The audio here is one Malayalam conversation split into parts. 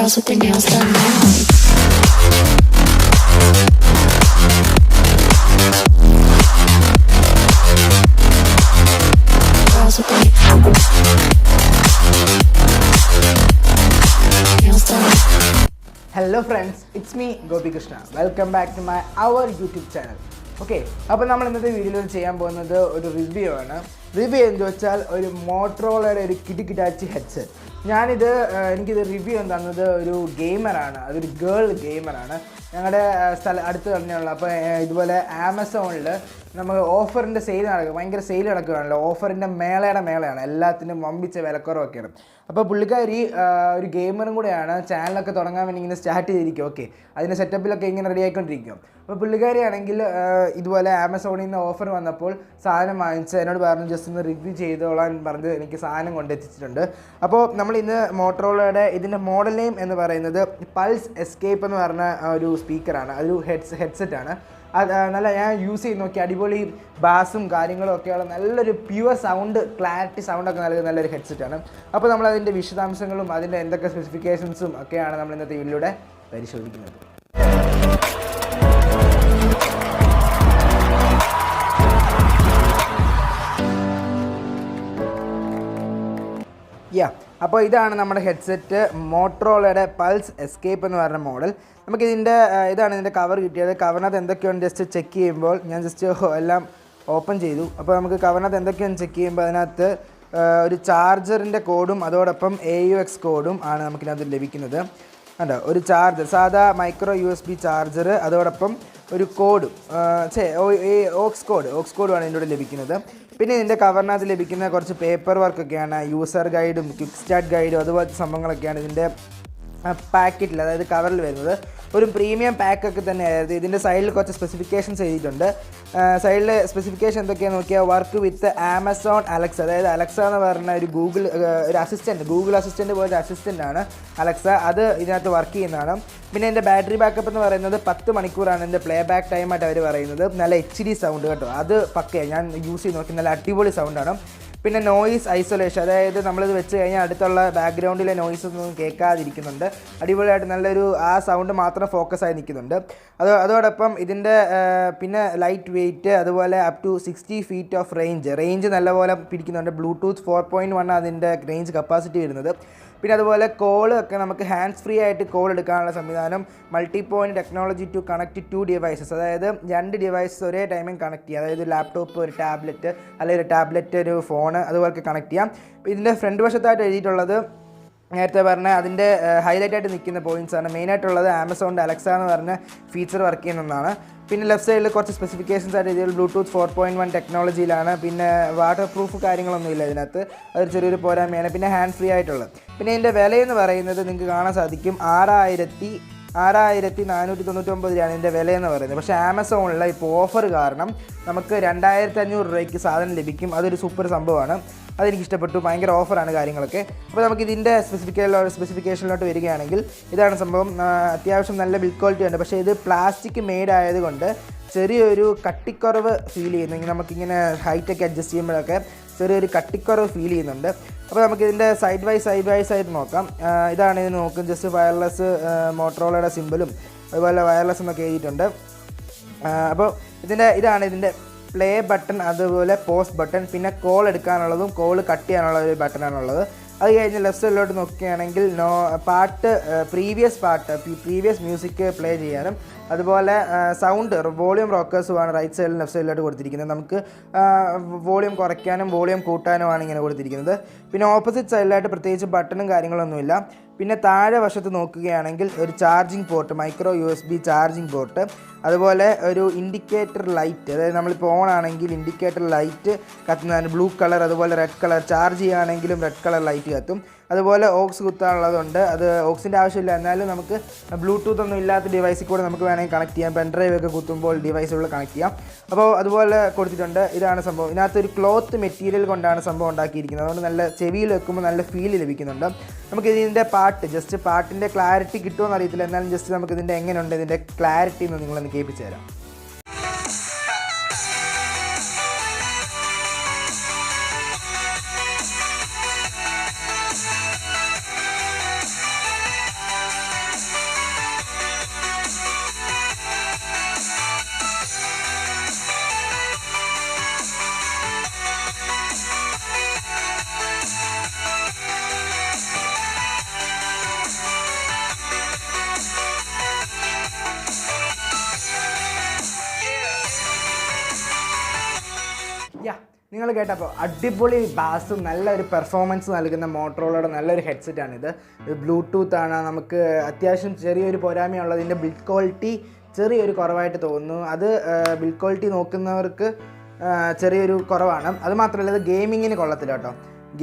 Girls with their nails done now. Girls with their nails done. Hello friends, it's me Gopikrishna. Welcome back to our YouTube channel. Okay, അപ്പോൾ നമ്മൾ ഇന്നത്തെ വീഡിയോയിൽ ചെയ്യാൻ പോകുന്നത് ഒരു റിവ്യൂ ആണ്. റിവ്യൂ എന്ന് വെച്ചാൽ ഒരു മോട്ടറോളയുടെ ഒരു കിടികിടാച്ചി ഹെഡ്സെറ്റ്. എനിക്കിത് റിവ്യൂ തന്നത് ഒരു ഗെയിമറാണ്, അതൊരു ഗേൾ ഗെയിമറാണ്. ഞങ്ങളുടെ അടുത്ത് തന്നെയുള്ള. അപ്പോൾ ഇതുപോലെ ആമസോണിൽ നമ്മൾ ഓഫറിൻ്റെ സെയിൽ നടക്കുക, ഭയങ്കര സെയിൽ നടക്കുകയാണല്ലോ. ഓഫറിൻ്റെ മേളയാണ്, എല്ലാത്തിനും വമ്പിച്ച വിലക്കുറവൊക്കെയാണ്. അപ്പോൾ പുള്ളിക്കാരി ഒരു ഗെയിമറും കൂടെയാണ്. ചാനലൊക്കെ തുടങ്ങാൻ വേണ്ടി ഇങ്ങനെ സ്റ്റാർട്ട് ചെയ്തിരിക്കും. ഓക്കെ, അതിൻ്റെ സെറ്റപ്പിലൊക്കെ ഇങ്ങനെ റെഡി ആയിക്കൊണ്ടിരിക്കും. അപ്പോൾ പുള്ളിക്കാരിയാണെങ്കിൽ ഇതുപോലെ ആമസോണിൽ നിന്ന് ഓഫർ വന്നപ്പോൾ സാധനം വാങ്ങിച്ച് എന്നോട് പറഞ്ഞു ജസ്റ്റ് ഒന്ന് റിവ്യൂ ചെയ്തോളാൻ പറഞ്ഞ് എനിക്ക് സാധനം കൊണ്ടെത്തിച്ചിട്ടുണ്ട്. അപ്പോൾ നമ്മൾ ഇന്ന് മോട്ടറോളയുടെ ഇതിൻ്റെ മോഡൽ നെയിം എന്ന് പറയുന്നത് പൾസ് എസ്കേപ്പ് എന്ന് പറഞ്ഞ ഒരു സ്പീക്കറാണ്, അതൊരു ഹെഡ്സെറ്റാണ്. അത് നല്ല ഞാൻ യൂസ് ചെയ്ത് നോക്കി, അടിപൊളി ബാസും കാര്യങ്ങളും ഒക്കെയുള്ള നല്ലൊരു പ്യുവർ സൗണ്ട്, ക്ലാരിറ്റി സൗണ്ടൊക്കെ നൽകുന്ന നല്ലൊരു ഹെഡ്സെറ്റാണ്. അപ്പോൾ നമ്മളതിൻ്റെ വിശദാംശങ്ങളും അതിൻ്റെ എന്തൊക്കെ സ്പെസിഫിക്കേഷൻസും ഒക്കെയാണ് നമ്മൾ ഇന്നത്തെ വീഡിയോയിലൂടെ പരിശോധിക്കുന്നത്. അപ്പോൾ ഇതാണ് നമ്മുടെ ഹെഡ്സെറ്റ്, മോട്ടറോളയുടെ പൾസ് എസ്കേപ്പ് എന്ന് പറഞ്ഞ മോഡൽ. നമുക്കിതിൻ്റെ ഇതാണ് ഇതിൻ്റെ കവർ കിട്ടിയത്. കവറിനകത്ത് എന്തൊക്കെയാണ് ജസ്റ്റ് ചെക്ക് ചെയ്യുമ്പോൾ ഞാൻ ജസ്റ്റ് എല്ലാം ഓപ്പൺ ചെയ്തു. അപ്പോൾ നമുക്ക് കവറിനകത്ത് എന്തൊക്കെയാണ് ചെക്ക് ചെയ്യുമ്പോൾ അതിനകത്ത് ഒരു ചാർജറിൻ്റെ കോഡും അതോടൊപ്പം AUX കോഡും ആണ് നമുക്കിതിനകത്ത് ലഭിക്കുന്നത്. കണ്ടോ, ഒരു ചാർജർ, സാധാ മൈക്രോ USB ചാർജർ, അതോടൊപ്പം ഒരു കോഡും ഓക്സ് കോഡുമാണ് ഇതിൻ്റെ കൂടെ ലഭിക്കുന്നത്. പിന്നെ ഇതിൻ്റെ കവറിനകത്ത് ലഭിക്കുന്ന കുറച്ച് പേപ്പർ വർക്കൊക്കെയാണ്, യൂസർ ഗൈഡും ക്വിക്ക് സ്റ്റാർട്ട് ഗൈഡും അതുപോലത്തെ സംഭവങ്ങളൊക്കെയാണ് ഇതിൻ്റെ പാക്കറ്റിൽ, അതായത് കവറിൽ വരുന്നത്. ഒരു പ്രീമിയം പാക്കൊക്കെ തന്നെയായിരുന്നു. ഇതിൻ്റെ സൈഡിൽ കുറച്ച് സ്പെസിഫിക്കേഷൻസ് എഴുതിയിട്ടുണ്ട്. സൈഡിൽ സ്പെസിഫിക്കേഷൻ എന്തൊക്കെയാണെന്ന് നോക്കിയാൽ വർക്ക് വിത്ത് ആമസോൺ അലക്സ, അതായത് അലക്സ എന്ന് പറഞ്ഞ ഒരു ഒരു അസിസ്റ്റൻറ്റ്, ഗൂഗിൾ അസിസ്റ്റൻറ്റ് പോലത്തെ അസിസ്റ്റൻ്റാണ് അലക്സ. അത് ഇതിനകത്ത് വർക്ക് ചെയ്യുന്നതാണ്. പിന്നെ എൻ്റെ ബാറ്ററി ബാക്കപ്പ് എന്ന് പറയുന്നത് 10 മണിക്കൂറാണ് എൻ്റെ പ്ലേ ബാക്ക് ടൈമായിട്ട് അവർ പറയുന്നത്. നല്ല HD സൗണ്ട് കേട്ടോ, അത് പക്കയാണ്. ഞാൻ യൂസ് ചെയ്ത് നോക്കി, നല്ല അടിപൊളി സൗണ്ടാണ്. പിന്നെ നോയിസ് ഐസൊലേഷൻ, അതായത് നമ്മളിത് വെച്ച് കഴിഞ്ഞാൽ അടുത്തുള്ള ബാക്ക്ഗ്രൗണ്ടിലെ നോയിസ് ഒന്നും കേൾക്കാതിരിക്കുന്നുണ്ട്. അടിപൊളിയായിട്ട് നല്ലൊരു ആ സൗണ്ട് മാത്രം ഫോക്കസായി നിൽക്കുന്നുണ്ട്. അതോടൊപ്പം ഇതിൻ്റെ പിന്നെ ലൈറ്റ് വെയ്റ്റ്, അതുപോലെ up to 60 feet of range നല്ലപോലെ പിടിക്കുന്നുണ്ട്. ബ്ലൂടൂത്ത് 4.1 അതിൻ്റെ റേഞ്ച് കപ്പാസിറ്റി വരുന്നത്. പിന്നെ അതുപോലെ കോള് ഒക്കെ നമുക്ക് ഹാൻഡ്സ് ഫ്രീ ആയിട്ട് കോൾ എടുക്കാനുള്ള സംവിധാനം, multi point technology to connect 2 devices, അതായത് 2 ഡിവൈസസ് ഒരേ ടൈമിൽ കണക്ട് ചെയ്യാം. അതായത് ലാപ്ടോപ്പ്, ഒരു ടാബ്ലറ്റ്, അല്ലെങ്കിൽ ഒരു ടാബ്ലറ്റ്, ഒരു ഫോണ്, അതുപോലൊക്കെ കണക്ട് ചെയ്യാം. ഇതിൻ്റെ ഫ്രണ്ട് വശത്തായിട്ട് എഴുതിയിട്ടുള്ളത് നേരത്തെ പറഞ്ഞ അതിൻ്റെ ഹൈലൈറ്റ് ആയിട്ട് നിൽക്കുന്ന പോയിൻറ്റ്സാണ്. മെയിനായിട്ടുള്ളത് ആമസോണിൻ്റെ അലക്സ എന്ന് പറഞ്ഞ ഫീച്ചർ വർക്ക് ചെയ്യുന്നതാണ്. പിന്നെ ലെഫ്റ്റ് സൈഡിൽ കുറച്ച് സ്പെസിഫിക്കേഷൻസ് ആയിട്ട് ഇതിൽ ബ്ലൂടൂത്ത് 4.1 ടെക്നോളജിയിലാണ്. പിന്നെ വാട്ടർ പ്രൂഫ് കാര്യങ്ങളൊന്നും ഇല്ല ഇതിനകത്ത്, അതൊരു ചെറിയൊരു പോരായ്മയാണ്. പിന്നെ ഹാൻഡ് ഫ്രീ ആയിട്ടുള്ളത്. പിന്നെ ഇതിൻ്റെ വിലയെന്ന് പറയുന്നത് നിങ്ങൾക്ക് കാണാൻ സാധിക്കും 6,499 രൂപയാണ് ഇതിൻ്റെ വിലയെന്ന് പറയുന്നത്. പക്ഷേ ആമസോണിൽ ഇപ്പോൾ ഓഫർ കാരണം നമുക്ക് 2,500 രൂപയ്ക്ക് സാധനം ലഭിക്കും. അതൊരു സൂപ്പർ സംഭവമാണ്, അതെനിക്കിഷ്ടപ്പെട്ടു. ഭയങ്കര ഓഫറാണ് കാര്യങ്ങളൊക്കെ. അപ്പോൾ നമുക്ക് ഇതിൻ്റെ സ്പെസിഫിക്കേഷനിലോട്ട് വരികയാണെങ്കിൽ ഇതാണ് സംഭവം. അത്യാവശ്യം നല്ല ബിൽഡ് ക്വാളിറ്റി ഉണ്ട്. പക്ഷേ ഇത് പ്ലാസ്റ്റിക് മെയ്ഡ് ആയതുകൊണ്ട് ചെറിയൊരു കട്ടിക്കുറവ് ഫീൽ ചെയ്യുന്നു. നമുക്കിങ്ങനെ ഹൈറ്റൊക്കെ അഡ്ജസ്റ്റ് ചെയ്യുമ്പോഴൊക്കെ ചെറിയൊരു കട്ടിക്കുറവ് ഫീൽ ചെയ്യുന്നുണ്ട്. അപ്പോൾ നമുക്കിതിൻ്റെ സൈഡ് ബൈ സൈഡ് നോക്കാം. ഇതാണ് ഇത് നോക്കും, ജസ്റ്റ് വയർലെസ് മോട്ടറോളയുടെ സിമ്പിളും അതുപോലെ വയർലെസ് എന്നൊക്കെ എഴുതിയിട്ടുണ്ട്. അപ്പോൾ ഇതാണ് ഇതിൻ്റെ പ്ലേ ബട്ടൺ, അതുപോലെ പോസ്റ്റ് ബട്ടൺ, പിന്നെ കോൾ എടുക്കാനുള്ളതും കോൾ കട്ട് ചെയ്യാനുള്ള ഒരു ബട്ടണാണുള്ളത്. അത് കഴിഞ്ഞ് ലെഫ്റ്റ് സൈഡിലോട്ട് നോക്കുകയാണെങ്കിൽ പ്രീവിയസ് മ്യൂസിക് പ്ലേ ചെയ്യാനും അതുപോലെ സൗണ്ട് വോളിയം റോക്കേഴ്സുമാണ് റൈറ്റ് സൈഡിലും ലെഫ്റ്റ് സൈഡിലോട്ട് കൊടുത്തിരിക്കുന്നത്. നമുക്ക് വോളിയം കുറയ്ക്കാനും വോളിയം കൂട്ടാനുമാണ് ഇങ്ങനെ കൊടുത്തിരിക്കുന്നത്. പിന്നെ ഓപ്പോസിറ്റ് സൈഡിലായിട്ട് പ്രത്യേകിച്ച് ബട്ടണും കാര്യങ്ങളൊന്നുമില്ല. പിന്നെ താഴെ വശത്ത് നോക്കുകയാണെങ്കിൽ ഒരു charging port, micro USB charging port, അതുപോലെ ഒരു ഇൻഡിക്കേറ്റർ ലൈറ്റ്, അതായത് നമ്മളിപ്പോൾ ഓൺ ആണെങ്കിൽ ഇൻഡിക്കേറ്റർ ലൈറ്റ് കത്തുന്നതാണ്, ബ്ലൂ കളർ, അതുപോലെ റെഡ് കളർ. ചാർജ് ചെയ്യുകയാണെങ്കിലും റെഡ് കളർ ലൈറ്റ് കത്തും. അതുപോലെ ഓക്സ് കുത്താനുള്ളതുണ്ട്, അത് ഓക്സിൻ്റെ ആവശ്യമില്ല, എന്നാലും നമുക്ക് ബ്ലൂടൂത്ത് ഒന്നും ഇല്ലാത്ത ഡിവൈസിൽ കൂടെ നമുക്ക് വേണമെങ്കിൽ കണക്ട് ചെയ്യാം. പെൻഡ്രൈവ് ഒക്കെ കുത്തുമ്പോൾ ഡിവൈസുകൾ കണക്ട് ചെയ്യാം. അപ്പോൾ അതുപോലെ കൊടുത്തിട്ടുണ്ട്. ഇതാണ് സംഭവം. ഇതിനകത്തൊരു ക്ലോത്ത് മെറ്റീരിയൽ കൊണ്ടാണ് സംഭവം ഉണ്ടാക്കിയിരിക്കുന്നത്. അതുകൊണ്ട് നല്ല ചെവിയിൽ വെക്കുമ്പോൾ നല്ല ഫീൽ ലഭിക്കുന്നുണ്ട്. നമുക്ക് ഇതിൻ്റെ പാട്ടിൻ്റെ ക്ലാരിറ്റി കിട്ടുമെന്ന് അറിയത്തില്ല, എന്നാലും ജസ്റ്റ് നമുക്കിതിൻ്റെ എങ്ങനെയുണ്ട് ഇതിൻ്റെ ക്ലാരിറ്റി എന്ന് നിങ്ങളൊന്ന് കേൾപ്പിച്ചു തരാം. യാ നിങ്ങൾ കേട്ടപ്പോൾ അടിപൊളി ബാസും നല്ലൊരു പെർഫോമൻസ് നൽകുന്ന മോട്ടറോളയുടെ നല്ലൊരു ഹെഡ്സെറ്റാണിത്. ഇത് ബ്ലൂടൂത്ത് ആണ്. നമുക്ക് അത്യാവശ്യം ചെറിയൊരു പോരായ്മയുള്ളതിൻ്റെ ബിൽഡ് ക്വാളിറ്റി ചെറിയൊരു കുറവായിട്ട് തോന്നുന്നു. അത് ബിൽഡ് ക്വാളിറ്റി നോക്കുന്നവർക്ക് ചെറിയൊരു കുറവാണ്. അതുമാത്രമല്ല ഇത് ഗെയിമിങ്ങിന് കൊള്ളത്തില്ല കേട്ടോ.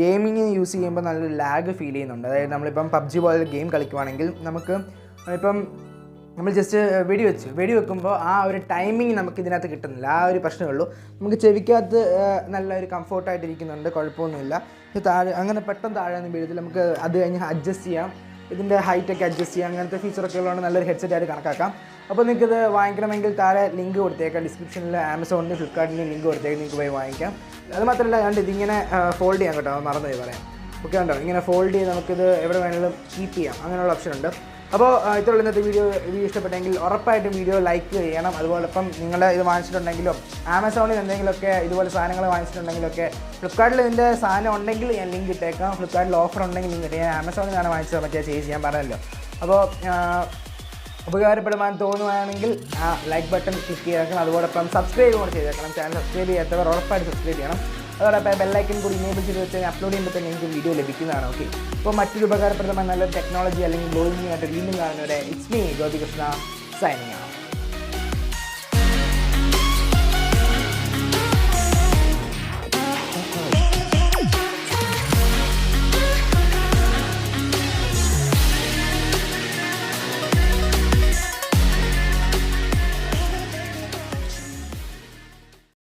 ഗെയിമിങ്ങിന് യൂസ് ചെയ്യുമ്പോൾ നല്ലൊരു ലാഗ് ഫീൽ ചെയ്യുന്നുണ്ട്. അതായത് നമ്മളിപ്പം PUBG പോലെ ഗെയിം കളിക്കുവാണെങ്കിൽ നമ്മൾ ജസ്റ്റ് വെടിവെക്കുമ്പോൾ ആ ഒരു ടൈമിങ് നമുക്ക് ഇതിനകത്ത് കിട്ടുന്നില്ല. ആ ഒരു പ്രശ്നമേ ഉള്ളൂ. നമുക്ക് ചെവിക്കകത്ത് നല്ലൊരു കംഫോർട്ടായിട്ടിരിക്കുന്നുണ്ട്, കുഴപ്പമൊന്നുമില്ല. ഇത് താഴെ അങ്ങനെ പെട്ടെന്ന് താഴെ ഒന്നും വീഴത്തില്ല. നമുക്ക് അത് കഴിഞ്ഞ് അഡ്ജസ്റ്റ് ചെയ്യാം, ഇതിൻ്റെ ഹൈറ്റൊക്കെ അഡ്ജസ്റ്റ് ചെയ്യാം. അങ്ങനത്തെ ഫീച്ചറൊക്കെ ഉള്ളതുകൊണ്ട് നല്ലൊരു ഹെഡ്സെറ്റായിട്ട് കണക്കാക്കാം. അപ്പോൾ നിങ്ങൾക്കിത് വാങ്ങിക്കണമെങ്കിൽ താഴെ ലിങ്ക് കൊടുത്തേക്കാം. ഡിസ്ക്രിപ്ഷനിൽ ആമസോണിൻ്റെ ഫ്ലിപ്കാർട്ടിൻ്റെ ലിങ്ക് കൊടുത്തേക്കാം, നിങ്ങൾക്ക് പോയി വാങ്ങിക്കാം. അത് മാത്രമല്ല ഇതിങ്ങനെ ഫോൾഡ് ചെയ്യാം കേട്ടോ, മറന്നുപോയി പറയാം. ഓക്കെ ഉണ്ടോ, ഇങ്ങനെ ഫോൾഡ് ചെയ്ത് നമുക്കിത് എവിടെ വേണമെങ്കിലും കീപ്പ് ചെയ്യാം, അങ്ങനെയുള്ള ഓപ്ഷൻ ഉണ്ട്. അപ്പോൾ ഇത്രയുള്ള ഇന്നത്തെ വീഡിയോ ഇഷ്ടപ്പെട്ടെങ്കിൽ ഉറപ്പായിട്ടും വീഡിയോ ലൈക്ക് ചെയ്യണം. അതുപോലൊപ്പം നിങ്ങൾ ഇത് വാങ്ങിച്ചിട്ടുണ്ടെങ്കിലോ ആമസോണിൽ എന്തെങ്കിലുമൊക്കെ ഇതുപോലെ സാധനങ്ങൾ വാങ്ങിച്ചിട്ടുണ്ടെങ്കിലൊക്കെ ഫ്ലിപ്കാർട്ടിൽ ഇതിൻ്റെ സാധനം ഉണ്ടെങ്കിൽ ഞാൻ ലിങ്ക് ഇട്ടേക്കാം. ഫ്ലിപ്കാർട്ടിൽ ഓഫർ ഉണ്ടെങ്കിൽ ലിങ്ക് ഇട്ടേക്കാം. ഞാൻ ആമസോണിൽ നിന്നാണ് വാങ്ങിച്ചത്, മറ്റേ ചേച്ചി ഞാൻ പറഞ്ഞല്ലോ. അപ്പോൾ ഉപകാരപ്പെടുവാൻ തോന്നുകയാണെങ്കിൽ ആ ലൈക്ക് ബട്ടൺ ക്ലിക്ക് ചെയ്തേക്കണം. അതുപോലൊപ്പം സബ്സ്ക്രൈബ് കൂടെ ചെയ്തേക്കണം. ചാനൽ സബ്സ്ക്രൈബ് ചെയ്യാത്തവർ ഉറപ്പായിട്ട് സബ്സ്ക്രൈബ് ചെയ്യണം. അതോടൊപ്പം ബെല്ലൈക്കൻ കൂടി ഇനേബിൾ ചെയ്ത് വെച്ചാൽ അപ്ലോഡ് ചെയ്യുമ്പോൾ തന്നെ നിങ്ങൾക്ക് വീഡിയോ ലഭിക്കുന്നതാണ്. ഓക്കെ, അപ്പോൾ മറ്റൊരു ഉപകാരപ്രദമായ നല്ലൊരു ടെക്നോളജി അല്ലെങ്കിൽ ബ്ലോഗിംഗ് ആയിട്ട് വീണ്ടും കാണുന്നവരെ ഇറ്റ്സ് മീ ഗോപികൃഷ്ണ സൈനിങ്.